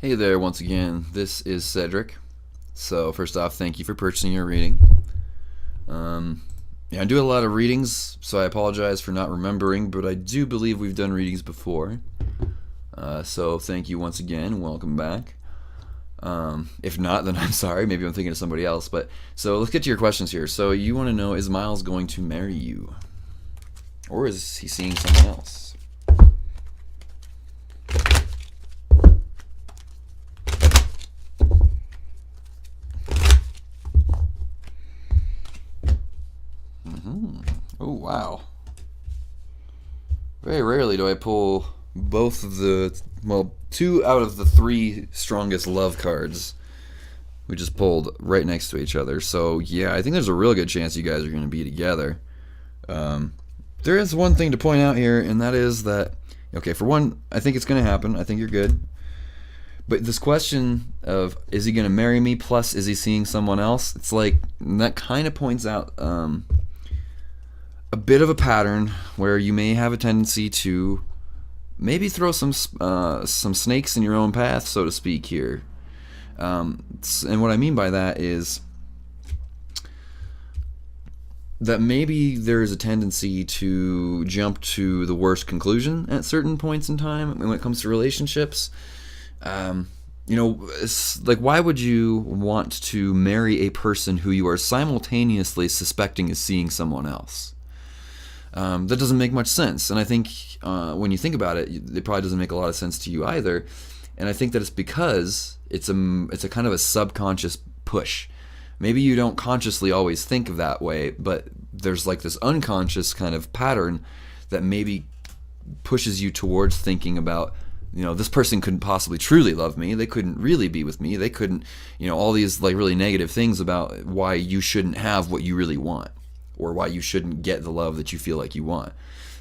Hey there, once again. This is Cedric. So, first off, thank you for purchasing your reading. I do a lot of readings, so I apologize for not remembering, but I do believe we've done readings before. So, thank you once again, and welcome back. If not, then I'm sorry. Maybe I'm thinking of somebody else. But so, let's get to your questions here. So, you want to know, is Miles going to marry you? Or is he seeing someone else? Oh, wow. Very rarely do I pull both of two out of the three strongest love cards. We just pulled right next to each other. So, yeah, I think there's a real good chance you guys are going to be together. There is one thing to point out here, and that is that, okay, for one, I think it's going to happen. I think you're good. But this question of, is he going to marry me, plus is he seeing someone else? It's like, that kind of points out a bit of a pattern where you may have a tendency to maybe throw some snakes in your own path, so to speak, here. And what I mean by that is that maybe there is a tendency to jump to the worst conclusion at certain points in time when it comes to relationships. It's like, why would you want to marry a person who you are simultaneously suspecting is seeing someone else? That doesn't make much sense, and I think when you think about it, it probably doesn't make a lot of sense to you either. And I think that it's because it's a kind of a subconscious push. Maybe you don't consciously always think of that way, but there's like this unconscious kind of pattern that maybe pushes you towards thinking about, this person couldn't possibly truly love me. They couldn't really be with me. They couldn't, all these like really negative things about why you shouldn't have what you really want, or why you shouldn't get the love that you feel like you want.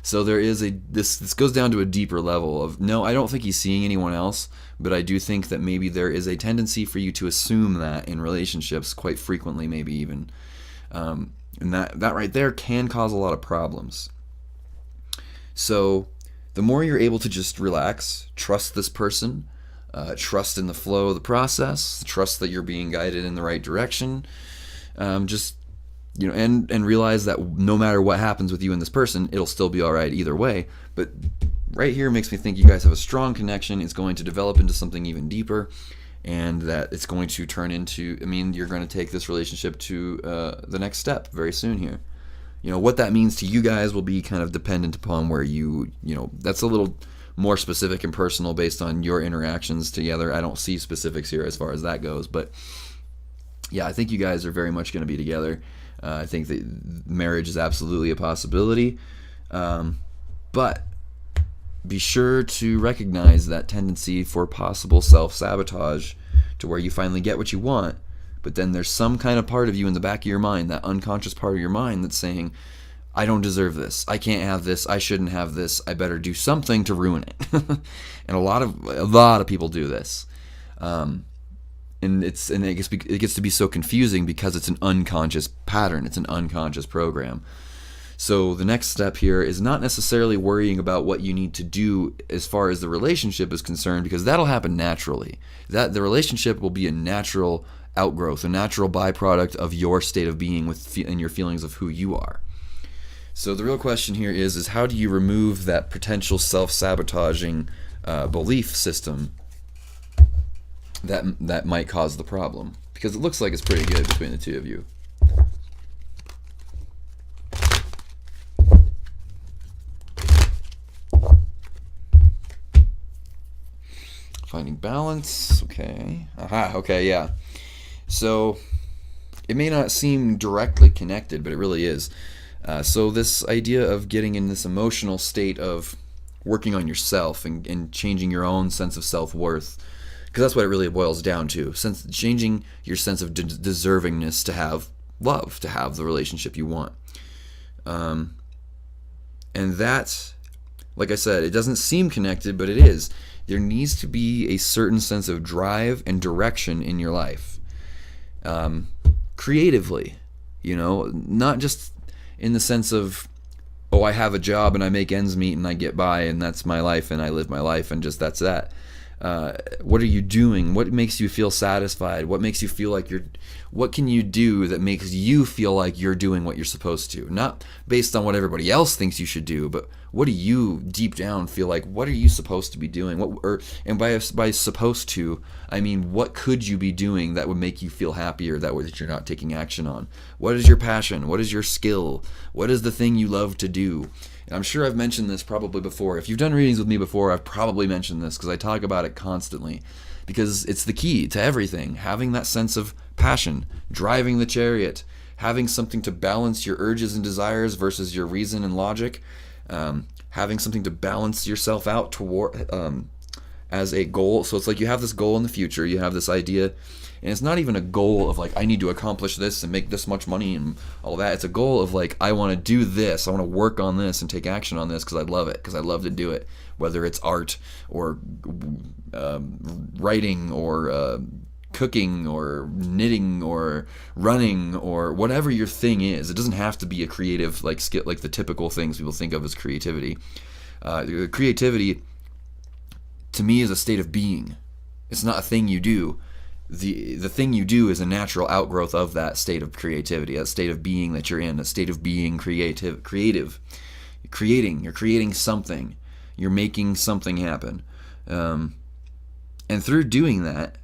So there is this goes down to a deeper level of, no, I don't think he's seeing anyone else, but I do think that maybe there is a tendency for you to assume that in relationships quite frequently, maybe even. And that right there can cause a lot of problems. So the more you're able to just relax, trust this person, trust in the flow of the process, trust that you're being guided in the right direction, and realize that no matter what happens with you and this person, it'll still be all right either way. But right here makes me think you guys have a strong connection. It's going to develop into something even deeper, and that it's going to turn into, you're going to take this relationship to the next step very soon here. What that means to you guys will be kind of dependent upon where that's a little more specific and personal based on your interactions together. I don't see specifics here as far as that goes, but yeah, I think you guys are very much going to be together. I think that marriage is absolutely a possibility, but be sure to recognize that tendency for possible self-sabotage to where you finally get what you want, but then there's some kind of part of you in the back of your mind, that unconscious part of your mind, that's saying, I don't deserve this, I can't have this, I shouldn't have this, I better do something to ruin it. And a lot of people do this. And it gets to be so confusing because it's an unconscious pattern. It's an unconscious program. So the next step here is not necessarily worrying about what you need to do as far as the relationship is concerned, because that'll happen naturally. That the relationship will be a natural outgrowth, a natural byproduct of your state of being and your feelings of who you are. So the real question here is how do you remove that potential self-sabotaging belief system that might cause the problem, because it looks like it's pretty good between the two of you. Finding balance. Okay. Aha. Okay. Yeah. So it may not seem directly connected, but it really is. So this idea of getting in this emotional state of working on yourself and changing your own sense of self-worth, because that's what it really boils down to. Changing your sense of deservingness to have love, to have the relationship you want. And that, like I said, it doesn't seem connected, but it is. There needs to be a certain sense of drive and direction in your life. Creatively, not just in the sense of, I have a job and I make ends meet and I get by and that's my life and I live my life and just that's that. What are you doing? What makes you feel satisfied? What makes you feel like what can you do that makes you feel like you're doing what you're supposed to? Not based on what everybody else thinks you should do, but what do you deep down feel like? What are you supposed to be doing? And by supposed to, I mean, what could you be doing that would make you feel happier that you're not taking action on? What is your passion? What is your skill? What is the thing you love to do? And I'm sure I've mentioned this probably before. If you've done readings with me before, I've probably mentioned this because I talk about it constantly. Because it's the key to everything. Having that sense of passion, driving the chariot, having something to balance your urges and desires versus your reason and logic, having something to balance yourself out toward as a goal. So it's like you have this goal in the future, you have this idea, and it's not even a goal of like, I need to accomplish this and make this much money and all that. It's a goal of like, I want to do this, I want to work on this and take action on this because I love it, because I love to do it. Whether it's art or writing or cooking or knitting or running or whatever your thing is. It doesn't have to be a creative like skill, like the typical things people think of as creativity. Creativity to me is a state of being. It's not a thing you do. The thing you do is a natural outgrowth of that state of creativity, that state of being that you're in, a state of being creative. You're creating something. You're making something happen. And through doing that,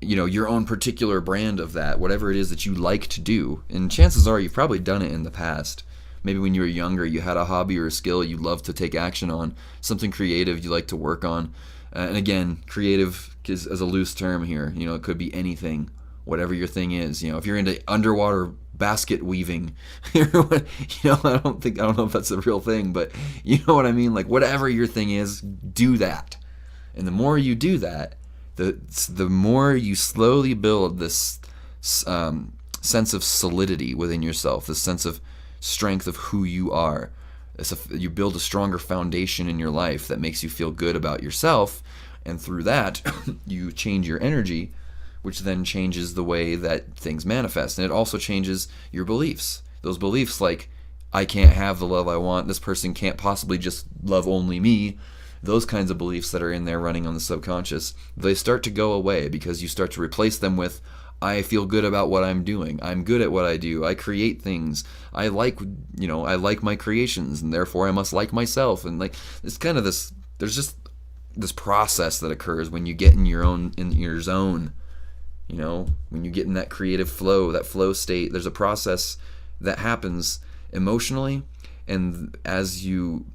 your own particular brand of that, whatever it is that you like to do, and chances are you've probably done it in the past. Maybe when you were younger, you had a hobby or a skill you love to take action on, something creative you like to work on. And again, creative is a loose term here. It could be anything, whatever your thing is. If you're into underwater basket weaving, I don't know if that's a real thing, but you know what I mean? Like whatever your thing is, do that. And the more you do that, the more you slowly build this sense of solidity within yourself, this sense of strength of who you are. You build a stronger foundation in your life that makes you feel good about yourself, and through that, you change your energy, which then changes the way that things manifest. And it also changes your beliefs. Those beliefs like, I can't have the love I want, this person can't possibly just love only me, those kinds of beliefs that are in there running on the subconscious, they start to go away because you start to replace them with, I feel good about what I'm doing. I'm good at what I do. I create things. I like my creations, and therefore I must like myself. And like, it's kind of this, there's just this process that occurs when you get in your zone, when you get in that creative flow, that flow state. There's a process that happens emotionally, and as you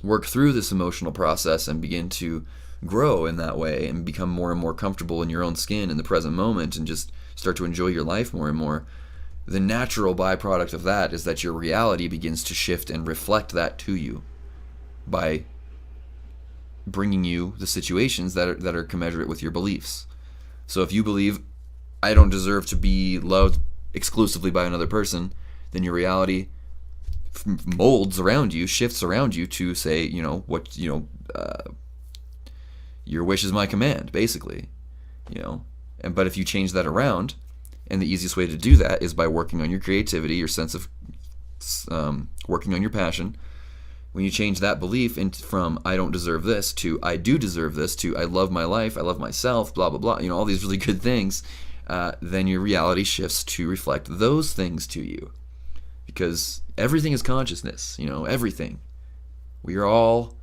work through this emotional process and begin to grow in that way and become more and more comfortable in your own skin in the present moment and just start to enjoy your life more and more, the natural byproduct of that is that your reality begins to shift and reflect that to you by bringing you the situations that are commensurate with your beliefs. So if you believe, I don't deserve to be loved exclusively by another person, then your reality molds around you, shifts around you to say, your wish is my command, basically, but if you change that around, and the easiest way to do that is by working on your creativity, your sense of working on your passion. When you change that belief from I don't deserve this to I do deserve this to I love my life, I love myself, blah, blah, blah, all these really good things, then your reality shifts to reflect those things to you. Because everything is consciousness, everything. We are all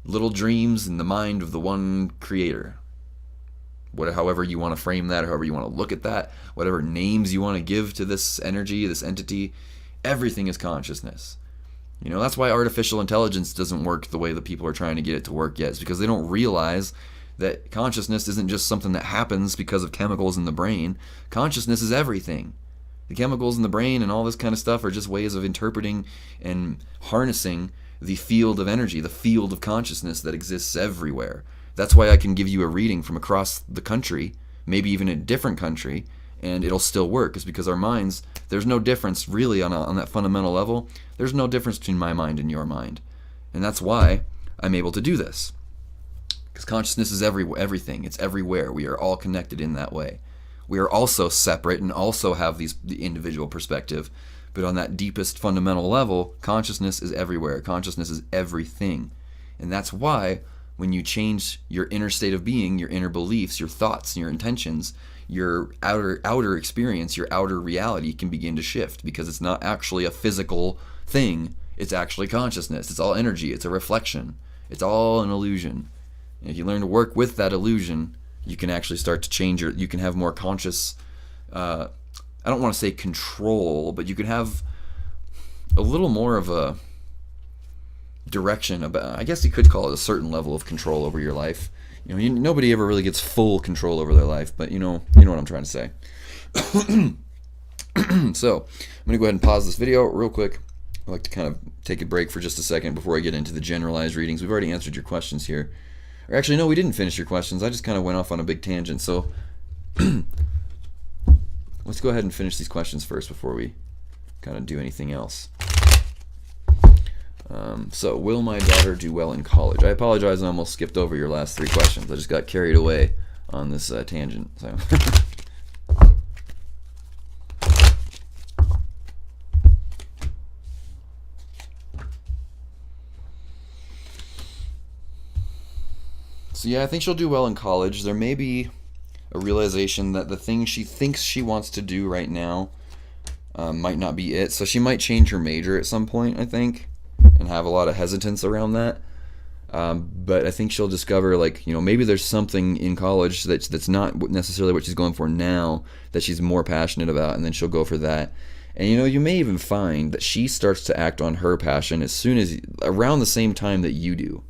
little dreams in the mind of the one creator. However you want to frame that, however you want to look at that, whatever names you want to give to this energy, this entity, everything is consciousness. That's why artificial intelligence doesn't work the way that people are trying to get it to work yet. It's because they don't realize that consciousness isn't just something that happens because of chemicals in the brain. Consciousness is everything. The chemicals in the brain and all this kind of stuff are just ways of interpreting and harnessing the field of energy, the field of consciousness that exists everywhere. That's why I can give you a reading from across the country, maybe even a different country, and it'll still work. It's because our minds, there's no difference really on that fundamental level. There's no difference between my mind and your mind. And that's why I'm able to do this. Because consciousness is everything. It's everywhere. We are all connected in that way. We are also separate and also have the individual perspective. But on that deepest fundamental level, consciousness is everywhere. Consciousness is everything. And that's why when you change your inner state of being, your inner beliefs, your thoughts, your intentions, your outer experience, your outer reality can begin to shift, because it's not actually a physical thing. It's actually consciousness. It's all energy. It's a reflection. It's all an illusion. And if you learn to work with that illusion, you can actually start to change you can have more conscious, I don't want to say control, but you can have a little more of a direction about, I guess you could call it a certain level of control over your life. Nobody ever really gets full control over their life, but you know what I'm trying to say. So I'm going to go ahead and pause this video real quick. I'd like to kind of take a break for just a second before I get into the generalized readings. We've already answered your questions here. Or actually, no, we didn't finish your questions. I just kind of went off on a big tangent. So let's go ahead and finish these questions first before we kind of do anything else. So, will my daughter do well in college? I apologize, I almost skipped over your last 3 questions. I just got carried away on this tangent. So. So yeah, I think she'll do well in college. There may be a realization that the thing she thinks she wants to do right now might not be it. So she might change her major at some point, I think, and have a lot of hesitance around that. But I think she'll discover, maybe there's something in college that's not necessarily what she's going for now, that she's more passionate about, and then she'll go for that. And you may even find that she starts to act on her passion around the same time that you do.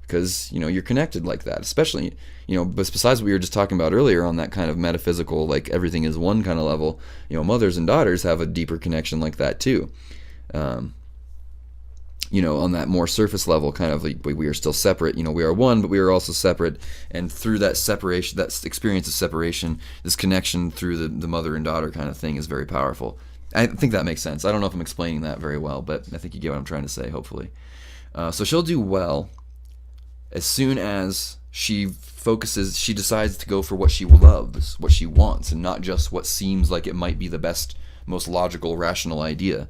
Because, you're connected like that, especially, but besides what we were just talking about earlier on that kind of metaphysical, like everything is one kind of level, mothers and daughters have a deeper connection like that too. On that more surface level, kind of like we are still separate, we are one, but we are also separate. And through that separation, that experience of separation, this connection through the mother and daughter kind of thing is very powerful. I think that makes sense. I don't know if I'm explaining that very well, but I think you get what I'm trying to say, hopefully. So she'll do well as soon as she decides to go for what she loves, what she wants, and not just what seems like it might be the best, most logical, rational idea.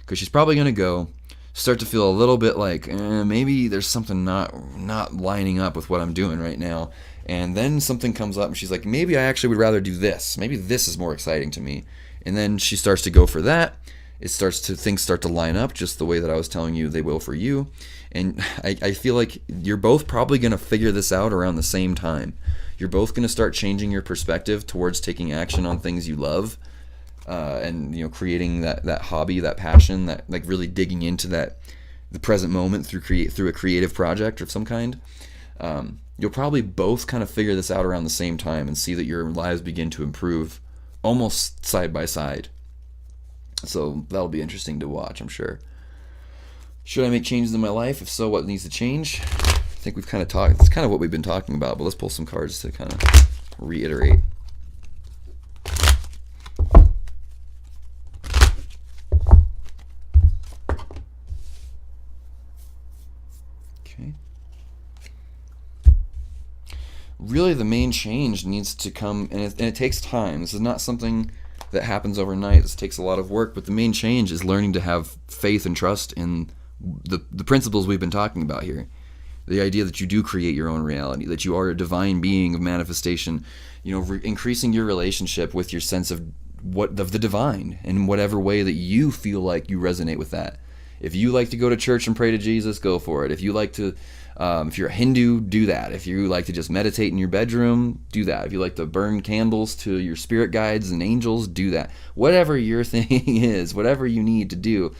Because she's probably going to start to feel a little bit like, maybe there's something not lining up with what I'm doing right now. And then something comes up and she's like, maybe I actually would rather do this. Maybe this is more exciting to me. And then she starts to go for that. Things start to line up just the way that I was telling you they will for you. And I feel like you're both probably going to figure this out around the same time. You're both going to start changing your perspective towards taking action on things you love, and creating that hobby, that passion, that like really digging into the present moment through a creative project of some kind. You'll probably both kind of figure this out around the same time and see that your lives begin to improve almost side by side. So that'll be interesting to watch, I'm sure. Should I make changes in my life? If so, what needs to change? I think we've kind of talked. It's kind of what we've been talking about, but let's pull some cards to kind of reiterate. Okay. Really, the main change needs to come, and it takes time. This is not something that happens overnight. This takes a lot of work, but the main change is learning to have faith and trust in the principles we've been talking about here. The idea that you do create your own reality, that you are a divine being of manifestation, increasing your relationship with your sense of the divine in whatever way that you feel like you resonate with that. If you like to go to church and pray to Jesus, go for it. If you like to, if you're a Hindu, do that. If you like to just meditate in your bedroom, do that. If you like to burn candles to your spirit guides and angels, do that. Whatever your thing is, whatever you need to do,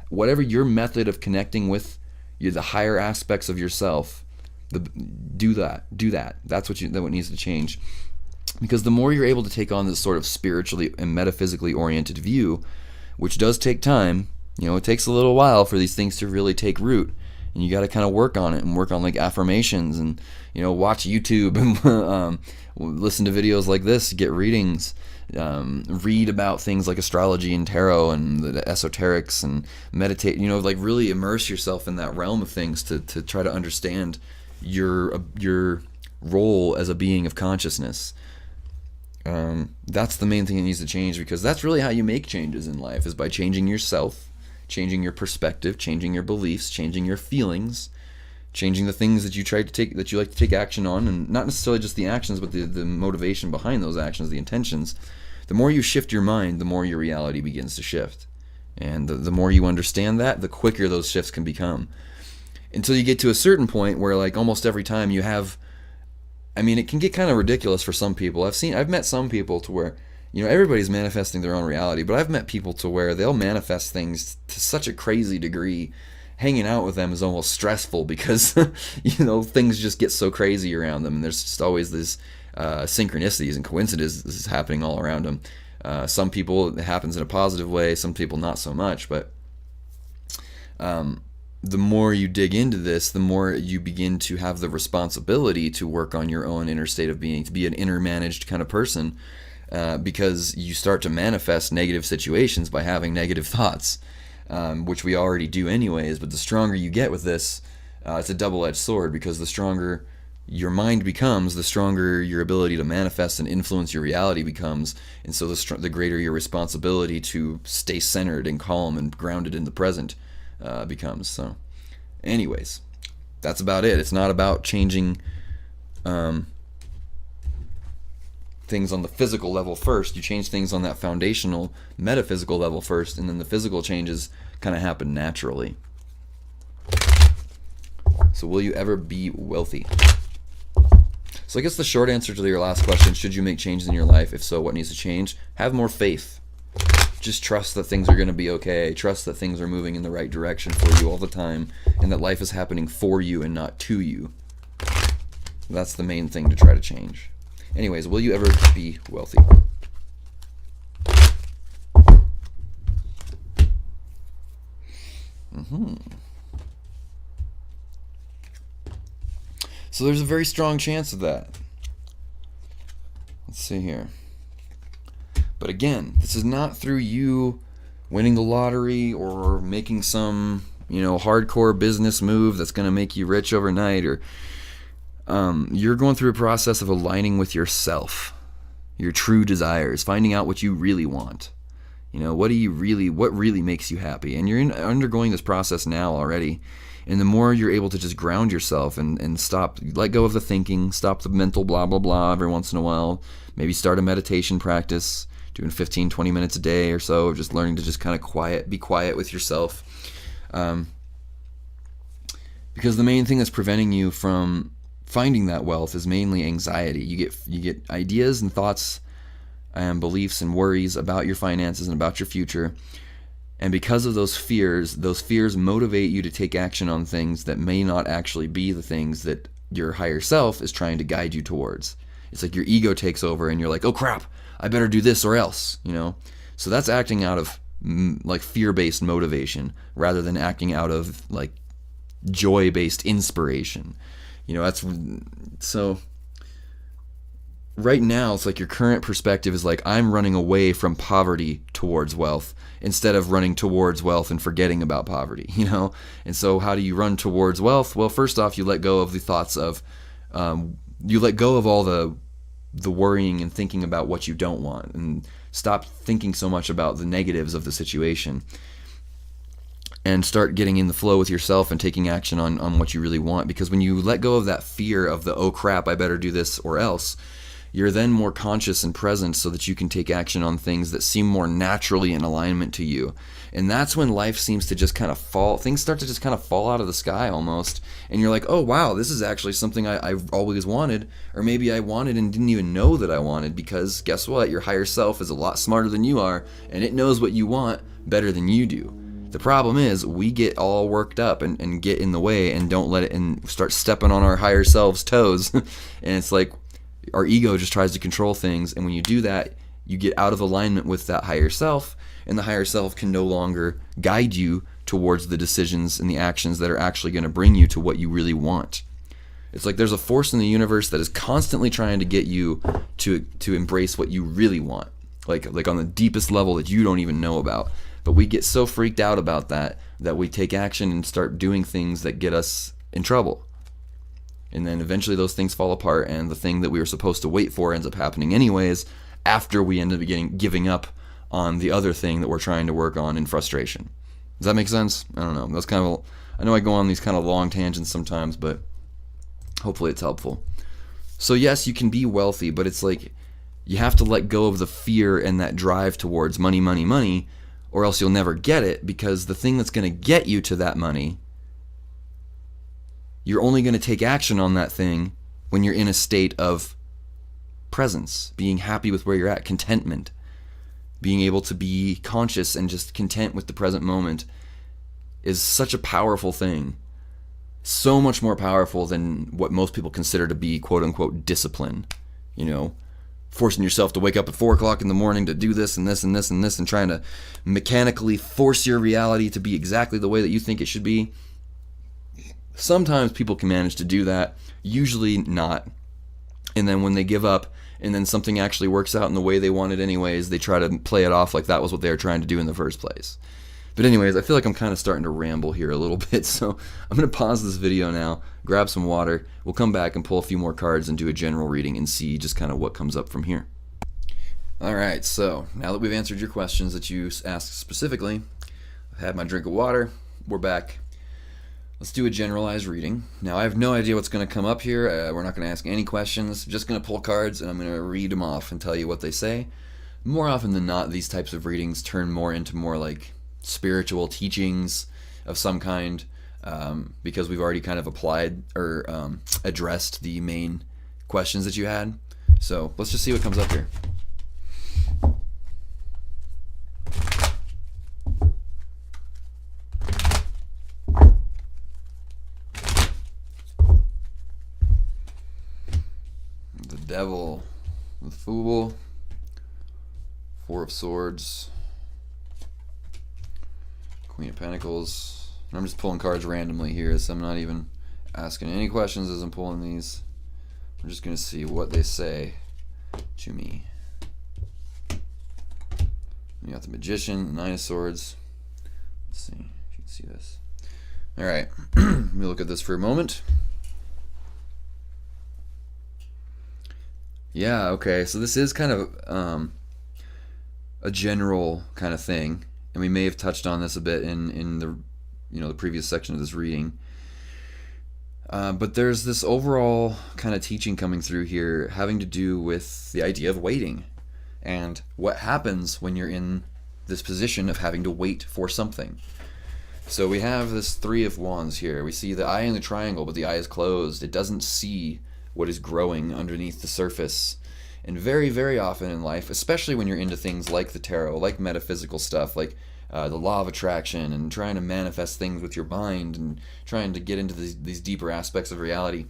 whatever your method of connecting with the higher aspects of yourself, do that. That's what needs to change. Because the more you're able to take on this sort of spiritually and metaphysically oriented view, which does take time, it takes a little while for these things to really take root. And you got to kind of work on it and work on like affirmations and, watch YouTube and listen to videos like this, get readings, read about things like astrology and tarot and the esoterics and meditate, like really immerse yourself in that realm of things to try to understand your role as a being of consciousness. That's the main thing that needs to change, because that's really how you make changes in life, is by changing yourself, changing your perspective, changing your beliefs, changing your feelings, changing the things that you like to take action on, and not necessarily just the actions, but the motivation behind those actions, the intentions. The more you shift your mind, the more your reality begins to shift. And the more you understand that, the quicker those shifts can become. Until you get to a certain point where, like, almost every time you have, I mean, it can get kind of ridiculous for some people. I've met some people to where, everybody's manifesting their own reality, but I've met people to where they'll manifest things to such a crazy degree. Hanging out with them is almost stressful because, things just get so crazy around them, and there's just always this synchronicities and coincidences happening all around them. Some people, it happens in a positive way, some people not so much, but the more you dig into this, the more you begin to have the responsibility to work on your own inner state of being, to be an inner managed kind of person, because you start to manifest negative situations by having negative thoughts, which we already do anyways. But the stronger you get with this, it's a double-edged sword, because the stronger your mind becomes, the stronger your ability to manifest and influence your reality becomes, and so the greater your responsibility to stay centered and calm and grounded in the present becomes. So anyways, that's about it. It's not about changing things on the physical level first. You change things on that foundational metaphysical level first, and then the physical changes kind of happen naturally. So will you ever be wealthy? So I guess the short answer to your last question, should you make changes in your life? If so, what needs to change? Have more faith. Just trust that things are going to be okay. Trust that things are moving in the right direction for you all the time, and that life is happening for you and not to you. That's the main thing to try to change. Anyways, will you ever be wealthy? So there's a very strong chance of that. Let's see here. But again, this is not through you winning the lottery or making some, hardcore business move that's going to make you rich overnight, or you're going through a process of aligning with yourself, your true desires, finding out what you really want. What really makes you happy? And you're undergoing this process now already. And the more you're able to just ground yourself and let go of the thinking, stop the mental blah, blah, blah every once in a while, maybe start a meditation practice, doing 15, 20 minutes a day or so, of just learning to just kind of be quiet with yourself. Because the main thing that's preventing you from finding that wealth is mainly anxiety. You get ideas and thoughts and beliefs and worries about your finances and about your future. And because of those fears motivate you to take action on things that may not actually be the things that your higher self is trying to guide you towards. It's like your ego takes over and you're like, oh crap, I better do this or else, So that's acting out of like fear-based motivation rather than acting out of like joy-based inspiration. So right now it's like your current perspective is like, I'm running away from poverty towards wealth instead of running towards wealth and forgetting about poverty, And so how do you run towards wealth? Well, first off, you let go of the thoughts of, you let go of all the worrying and thinking about what you don't want, and stop thinking so much about the negatives of the situation, and start getting in the flow with yourself and taking action on what you really want. Because when you let go of that fear of the, oh crap, I better do this or else, you're then more conscious and present so that you can take action on things that seem more naturally in alignment to you. And that's when life seems to just kind of things start to just kind of fall out of the sky almost. And you're like, oh wow, this is actually something I've always wanted, or maybe I wanted and didn't even know that I wanted, because guess what? Your higher self is a lot smarter than you are, and it knows what you want better than you do. The problem is we get all worked up and get in the way and don't let it, and start stepping on our higher self's toes. And it's like our ego just tries to control things, and when you do that, you get out of alignment with that higher self, and the higher self can no longer guide you towards the decisions and the actions that are actually going to bring you to what you really want. It's like there's a force in the universe that is constantly trying to get you to embrace what you really want, like on the deepest level that you don't even know about. But we get so freaked out about that we take action and start doing things that get us in trouble. And then eventually those things fall apart, and the thing that we were supposed to wait for ends up happening anyways, after we end up giving up on the other thing that we're trying to work on in frustration. Does that make sense? I don't know. That's kind of I know I go on these kind of long tangents sometimes, but hopefully it's helpful. So yes, you can be wealthy, but it's like you have to let go of the fear and that drive towards money, money, money, or else you'll never get it, because the thing that's going to get you to that money, you're only going to take action on that thing when you're in a state of presence, being happy with where you're at, contentment, being able to be conscious and just content with the present moment is such a powerful thing. So much more powerful than what most people consider to be quote unquote discipline. You know, forcing yourself to wake up at 4 o'clock in the morning to do this and this and this and this, and trying to mechanically force your reality to be exactly the way that you think it should be. Sometimes people can manage to do that, usually not. And then when they give up and then something actually works out in the way they want it anyways, they try to play it off like that was what they were trying to do in the first place. But anyways, I feel like I'm kind of starting to ramble here a little bit, so I'm going to pause this video now, grab some water, we'll come back and pull a few more cards and do a general reading and see just kind of what comes up from here. Alright, so now that we've answered your questions that you asked specifically, I've had my drink of water, we're back. Let's do a generalized reading. Now, I have no idea what's going to come up here. We're not going to ask any questions. I'm just going to pull cards and I'm going to read them off and tell you what they say. More often than not, these types of readings turn more into more like spiritual teachings of some kind, because we've already kind of applied or addressed the main questions that you had. So let's just see what comes up here. The Devil, the Fool, Four of Swords, Queen of Pentacles. I'm just pulling cards randomly here, so I'm not even asking any questions as I'm pulling these. I'm just going to see what they say to me. We got the Magician, Nine of Swords. Let's see if you can see this. Alright, let me look at this for a moment. Yeah, okay, so this is kind of a general kind of thing. And we may have touched on this a bit in the the previous section of this reading. But there's this overall kind of teaching coming through here having to do with the idea of waiting and what happens when you're in this position of having to wait for something. So we have this Three of Wands here. We see the eye in the triangle, but the eye is closed. It doesn't see what is growing underneath the surface. And very, very often in life, especially when you're into things like the tarot, like metaphysical stuff, like the law of attraction and trying to manifest things with your mind and trying to get into these deeper aspects of reality,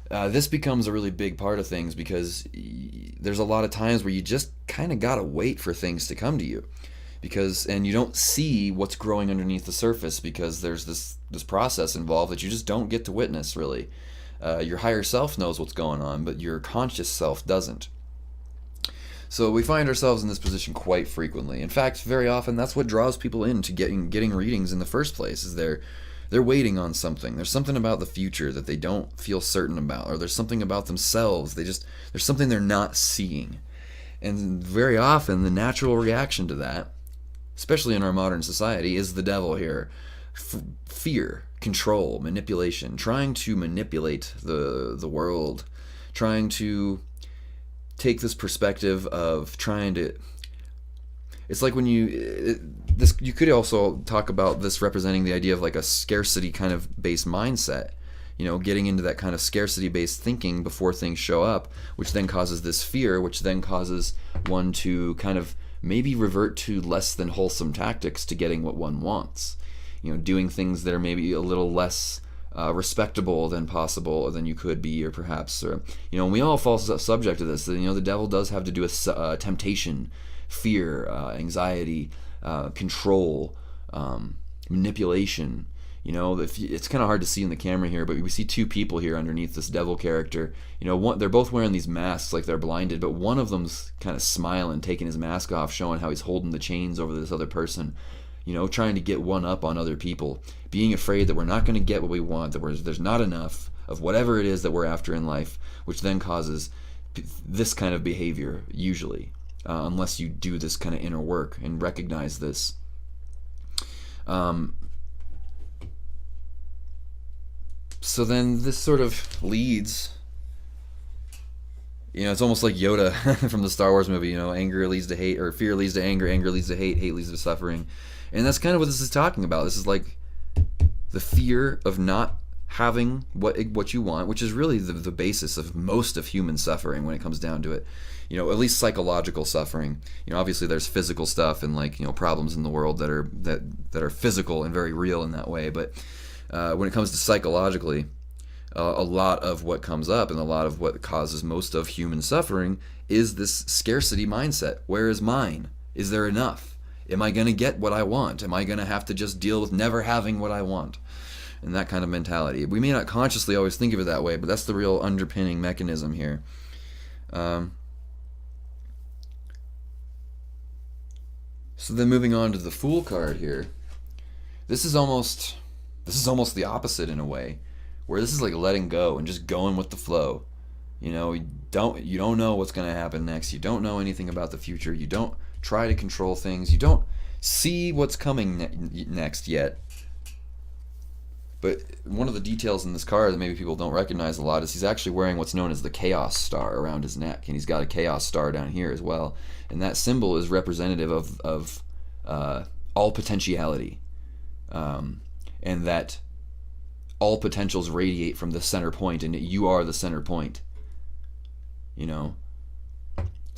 this becomes a really big part of things, because there's a lot of times where you just kind of gotta wait for things to come to you, and you don't see what's growing underneath the surface because there's this process involved that you just don't get to witness, really. Your higher self knows what's going on, but your conscious self doesn't. So we find ourselves in this position quite frequently. In fact, very often that's what draws people into getting readings in the first place, is they're waiting on something. There's something about the future that they don't feel certain about, or there's something about themselves. There's something they're not seeing. And very often the natural reaction to that, especially in our modern society, is the devil here. Fear, control, manipulation, trying to manipulate the world, trying to take this perspective of trying to... It's like when you could also talk about this representing the idea of like a scarcity kind of based mindset, getting into that kind of scarcity based thinking before things show up, which then causes this fear, which then causes one to kind of maybe revert to less than wholesome tactics to getting what one wants. Doing things that are maybe a little less respectable than possible than you could be, or perhaps, and we all fall subject to this. The devil does have to do with temptation, fear, anxiety, control, manipulation. It's kind of hard to see in the camera here, but we see two people here underneath this devil character. They're both wearing these masks like they're blinded, but one of them's kind of smiling, taking his mask off, showing how he's holding the chains over this other person. Trying to get one up on other people, being afraid that we're not going to get what we want, that there's not enough of whatever it is that we're after in life, which then causes this kind of behavior, usually, unless you do this kind of inner work and recognize this. So then this sort of leads, it's almost like Yoda from the Star Wars movie, anger leads to hate, or fear leads to anger, anger leads to hate, hate leads to suffering. And that's kind of what this is talking about. This is like the fear of not having what you want, which is really the basis of most of human suffering when it comes down to it. At least psychological suffering. Obviously there's physical stuff and problems in the world that are physical and very real in that way. But when it comes to psychologically, a lot of what comes up and a lot of what causes most of human suffering is this scarcity mindset. Where is mine? Is there enough? Am I going to get what I want? Am I going to have to just deal with never having what I want? And that kind of mentality. We may not consciously always think of it that way, but that's the real underpinning mechanism here. So then moving on to the Fool card here. This is almost the opposite in a way, where this is like letting go and just going with the flow. You don't know what's going to happen next. You don't know anything about the future. You don't try to control things. You don't see what's coming next yet. But one of the details in this card that maybe people don't recognize a lot is he's actually wearing what's known as the Chaos Star around his neck, and he's got a Chaos Star down here as well. And that symbol is representative of all potentiality, and that all potentials radiate from the center point, and you are the center point.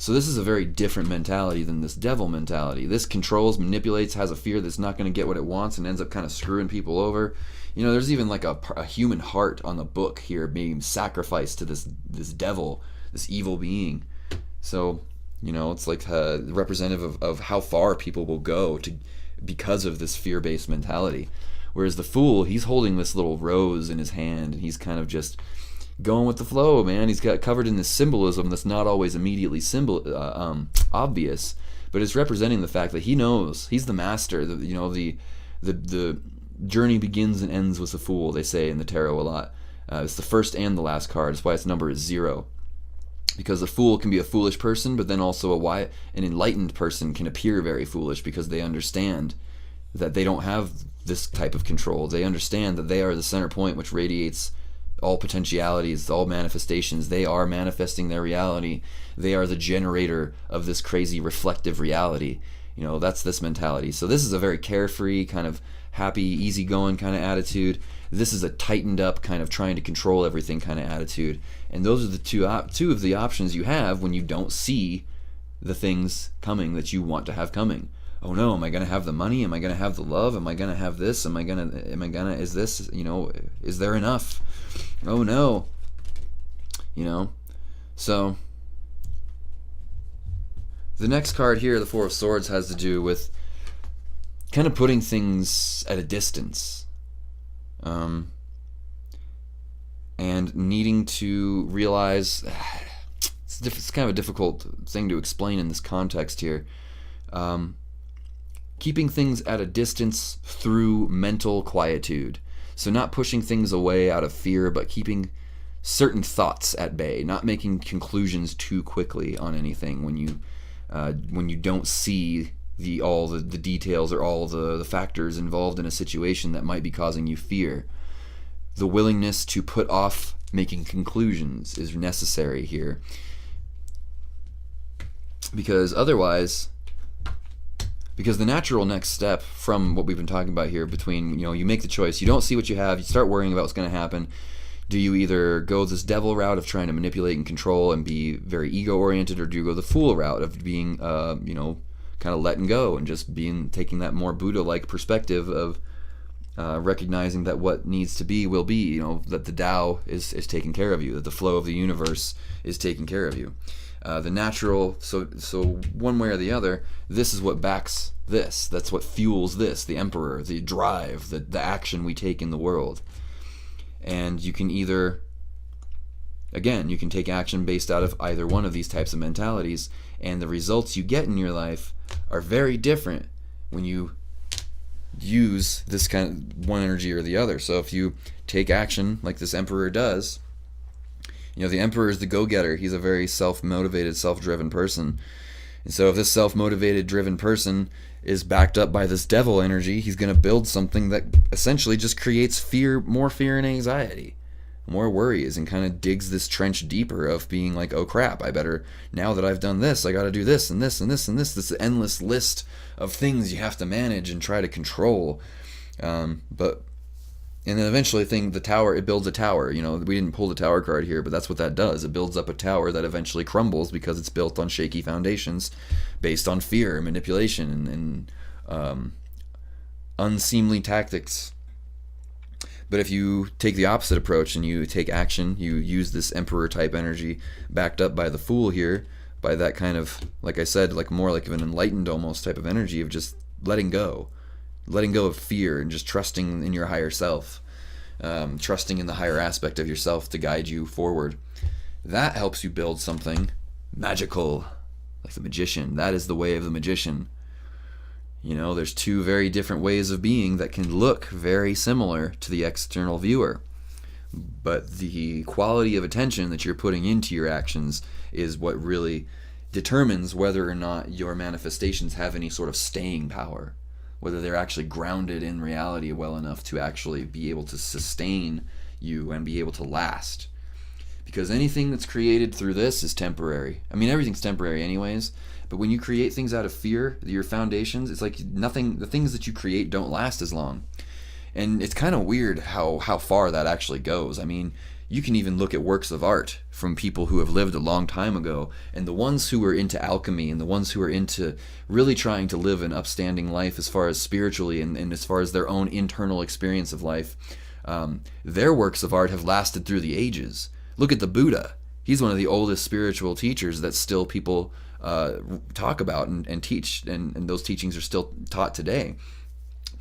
So this is a very different mentality than this devil mentality. This controls, manipulates, has a fear that's not going to get what it wants, and ends up kind of screwing people over. There's even like a human heart on the book here being sacrificed to this devil, this evil being. So, it's like representative of how far people will go because of this fear-based mentality. Whereas the Fool, he's holding this little rose in his hand, and he's kind of just going with the flow, man. He's got covered in this symbolism that's not always immediately obvious, but it's representing the fact that he knows he's the master. The journey begins and ends with the Fool, they say in the tarot a lot. It's the first and the last card. That's why its number is 0. Because the Fool can be a foolish person, but then also an enlightened person can appear very foolish because they understand that they don't have this type of control. They understand that they are the center point which radiates all potentialities, all manifestations. They are manifesting their reality. They are the generator of this crazy reflective reality. That's this mentality. So this is a very carefree, kind of happy, easygoing kind of attitude. This is a tightened up, kind of trying to control everything kind of attitude. And those are the two of the options you have when you don't see the things coming that you want to have coming. Oh no, am I going to have the money? Am I going to have the love? Am I going to have this? Is this, is there enough? Oh no. So the next card here, the Four of Swords, has to do with kind of putting things at a distance, and needing to realize it's kind of a difficult thing to explain in this context here. Keeping things at a distance through mental quietude. So not pushing things away out of fear, but keeping certain thoughts at bay, not making conclusions too quickly on anything when you don't see all the details or all the factors involved in a situation that might be causing you fear. The willingness to put off making conclusions is necessary here. Because the natural next step from what we've been talking about here, between, you make the choice, you don't see what you have, you start worrying about what's going to happen. Do you either go this devil route of trying to manipulate and control and be very ego-oriented, or do you go the Fool route of being, kind of letting go and just taking that more Buddha-like perspective of recognizing that what needs to be will be, that the Tao is taking care of you, that the flow of the universe is taking care of you. The natural, so one way or the other, this is what backs this. That's what fuels this, the Emperor, the drive, the action we take in the world. And you can you can take action based out of either one of these types of mentalities, and the results you get in your life are very different when you use this kind of one energy or the other. So if you take action like this Emperor does, the Emperor is the go-getter. He's a very self-motivated, self-driven person. And so if this self-motivated, driven person is backed up by this devil energy, he's going to build something that essentially just creates more fear and anxiety. more worries, and kind of digs this trench deeper of being like, oh crap, I better, now that I've done this, I got to do this and this and this and this endless list of things you have to manage and try to control. But and then eventually it builds a tower. We didn't pull the tower card here, but that's what that does. It builds up a tower that eventually crumbles because it's built on shaky foundations based on fear, manipulation, and unseemly tactics. But if you take the opposite approach and you take action, you use this emperor type energy backed up by the fool here, by that kind of, like I said, like more like an enlightened almost type of energy of just letting go of fear and just trusting in your higher self, trusting in the higher aspect of yourself to guide you forward. That helps you build something magical, like the magician. That is the way of the magician. There's two very different ways of being that can look very similar to the external viewer. But the quality of attention that you're putting into your actions is what really determines whether or not your manifestations have any sort of staying power, whether they're actually grounded in reality well enough to actually be able to sustain you and be able to last. Because anything that's created through this is temporary. I mean, everything's temporary anyways, but when you create things out of fear, your foundations, it's like the things that you create don't last as long. And it's kind of weird how far that actually goes. I mean, you can even look at works of art from people who have lived a long time ago, and the ones who were into alchemy and the ones who were into really trying to live an upstanding life as far as spiritually and as far as their own internal experience of life, their works of art have lasted through the ages. Look at the Buddha. He's one of the oldest spiritual teachers that still people talk about and teach, and those teachings are still taught today,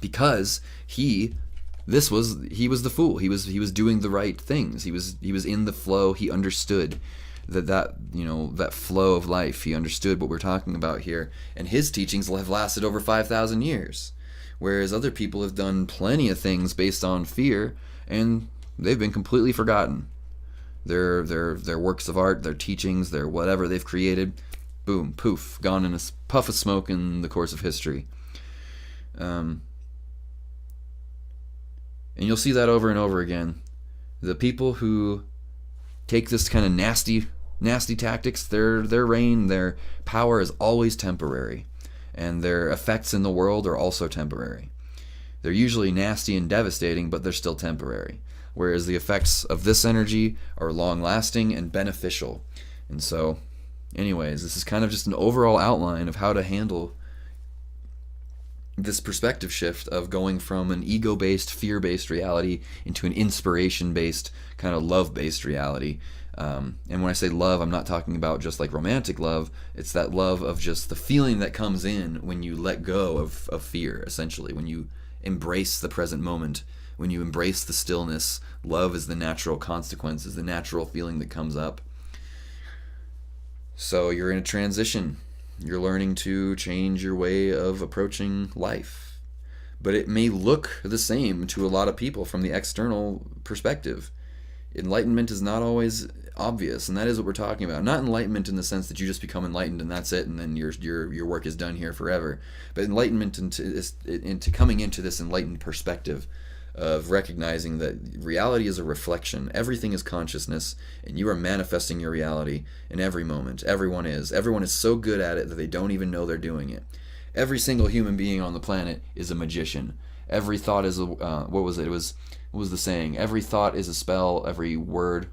because he was the fool. He was doing the right things. He was in the flow. He understood that flow of life. He understood what we're talking about here, and his teachings will have lasted over 5,000 years, whereas other people have done plenty of things based on fear, and they've been completely forgotten. Their works of art, their teachings, their whatever they've created, boom, poof, gone in a puff of smoke in the course of history. And you'll see that over and over again. The people who take this kind of nasty tactics, their reign, their power is always temporary, and their effects in the world are also temporary. They're usually nasty and devastating, but they're still temporary. Whereas the effects of this energy are long-lasting and beneficial. And so, anyways, this is kind of just an overall outline of how to handle this perspective shift of going from an ego-based, fear-based reality into an inspiration-based, kind of love-based reality. And when I say love, I'm not talking about just like romantic love. It's that love of just the feeling that comes in when you let go of fear, essentially, when you embrace the present moment. When you embrace the stillness, love is the natural consequence, is the natural feeling that comes up. So you're in a transition. You're learning to change your way of approaching life. But it may look the same to a lot of people from the external perspective. Enlightenment is not always obvious, and that is what we're talking about. Not enlightenment in the sense that you just become enlightened and that's it, and then your work is done here forever. But enlightenment into coming into this enlightened perspective of recognizing that reality is a reflection. Everything is consciousness, and you are manifesting your reality in every moment. Everyone is so good at it that they don't even know they're doing it. Every single human being on the planet is a magician. Every thought is what was the saying? Every thought is a spell, every word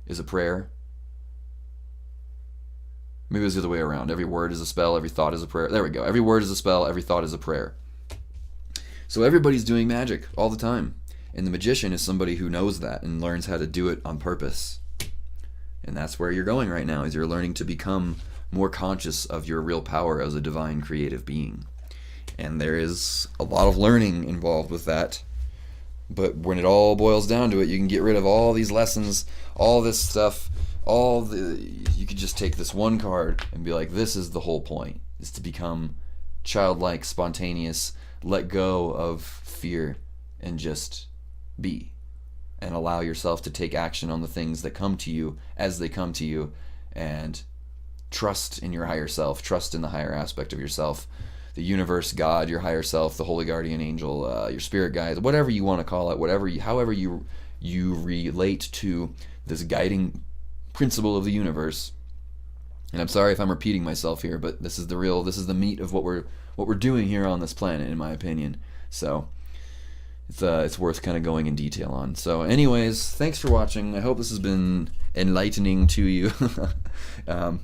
is a prayer. Maybe it was the other way around. Every word is a spell, every thought is a prayer. There we go. Every word is a spell, every thought is a prayer. So everybody's doing magic all the time. And the magician is somebody who knows that and learns how to do it on purpose. And that's where you're going right now, is you're learning to become more conscious of your real power as a divine creative being. And there is a lot of learning involved with that. But when it all boils down to it, you can get rid of all these lessons, all this stuff, you could just take this one card and be like, this is the whole point, is to become childlike, spontaneous, let go of fear and just be, and allow yourself to take action on the things that come to you as they come to you, and trust in your higher self, trust in the higher aspect of yourself, the universe, God, your higher self, the holy guardian angel, your spirit guides, whatever you want to call it, however you you relate to this guiding principle of the universe. And I'm sorry if I'm repeating myself here, but this is the meat of what we're doing here on this planet, in my opinion. So it's worth kind of going in detail on. So anyways, thanks for watching. I hope this has been enlightening to you.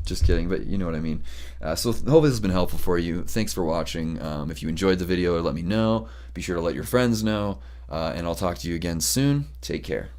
Just kidding, but you know what I mean. So hope this has been helpful for you. Thanks for watching. If you enjoyed the video, let me know. Be sure to let your friends know. And I'll talk to you again soon. Take care.